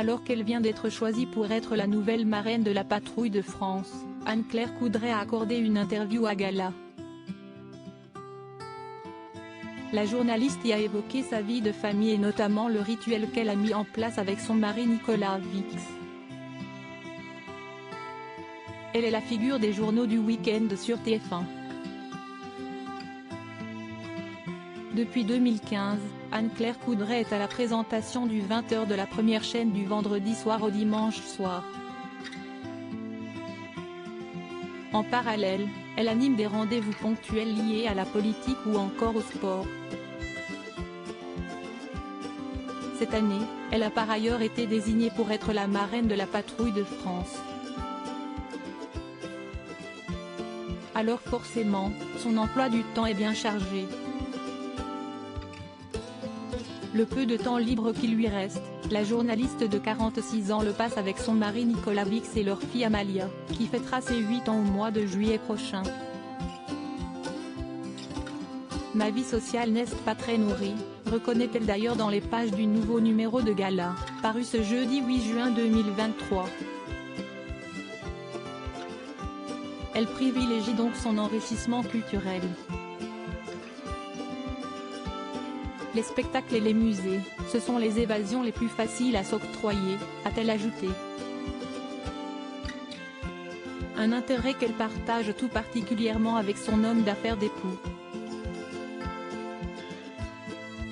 Alors qu'elle vient d'être choisie pour être la nouvelle marraine de la patrouille de France, Anne-Claire Coudray a accordé une interview à Gala. La journaliste y a évoqué sa vie de famille et notamment le rituel qu'elle a mis en place avec son mari Nicolas Vix. Elle est la figure des journaux du week-end sur TF1. Depuis 2015, Anne-Claire Coudray est à la présentation du 20h de la première chaîne du vendredi soir au dimanche soir. En parallèle, elle anime des rendez-vous ponctuels liés à la politique ou encore au sport. Cette année, elle a par ailleurs été désignée pour être la marraine de la patrouille de France. Alors forcément, son emploi du temps est bien chargé. Le peu de temps libre qui lui reste, la journaliste de 46 ans le passe avec son mari Nicolas Vix et leur fille Amalia, qui fêtera ses 8 ans au mois de juillet prochain. Ma vie sociale n'est pas très nourrie, reconnaît-elle d'ailleurs dans les pages du nouveau numéro de Gala, paru ce jeudi 8 juin 2023. Elle privilégie donc son enrichissement culturel. Les spectacles et les musées, ce sont les évasions les plus faciles à s'octroyer, a-t-elle ajouté. Un intérêt qu'elle partage tout particulièrement avec son homme d'affaires d'époux.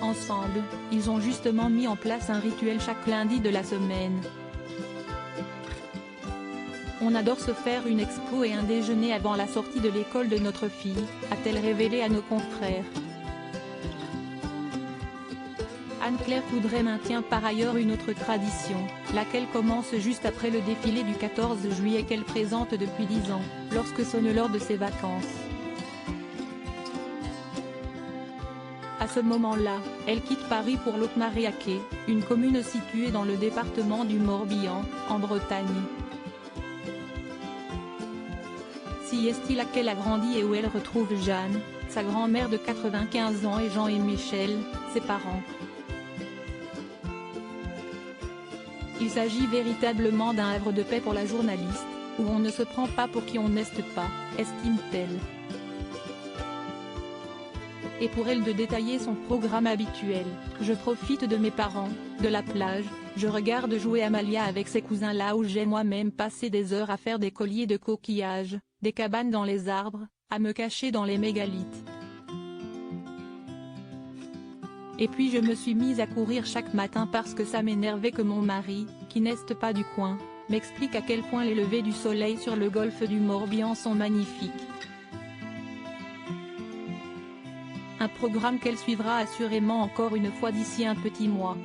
Ensemble, ils ont justement mis en place un rituel chaque lundi de la semaine. On adore se faire une expo et un déjeuner avant la sortie de l'école de notre fille, a-t-elle révélé à nos confrères. Anne-Claire Coudray maintient par ailleurs une autre tradition, laquelle commence juste après le défilé du 14 juillet qu'elle présente depuis 10 ans, lorsque sonne l'heure de ses vacances. À ce moment-là, elle quitte Paris pour Locmariaquer, une commune située dans le département du Morbihan, en Bretagne. Si est-il laquelle a grandi et où elle retrouve Jeanne, sa grand-mère de 95 ans et Jean et Michel, ses parents. Il s'agit véritablement d'un havre de paix pour la journaliste, où on ne se prend pas pour qui on n'est pas, estime-t-elle. Et pour elle de détailler son programme habituel, je profite de mes parents, de la plage, je regarde jouer Amalia avec ses cousins là où j'ai moi-même passé des heures à faire des colliers de coquillages, des cabanes dans les arbres, à me cacher dans les mégalithes. Et puis je me suis mise à courir chaque matin parce que ça m'énervait que mon mari, qui n'est pas du coin, m'explique à quel point les levées du soleil sur le golfe du Morbihan sont magnifiques. Un programme qu'elle suivra assurément encore une fois d'ici un petit mois.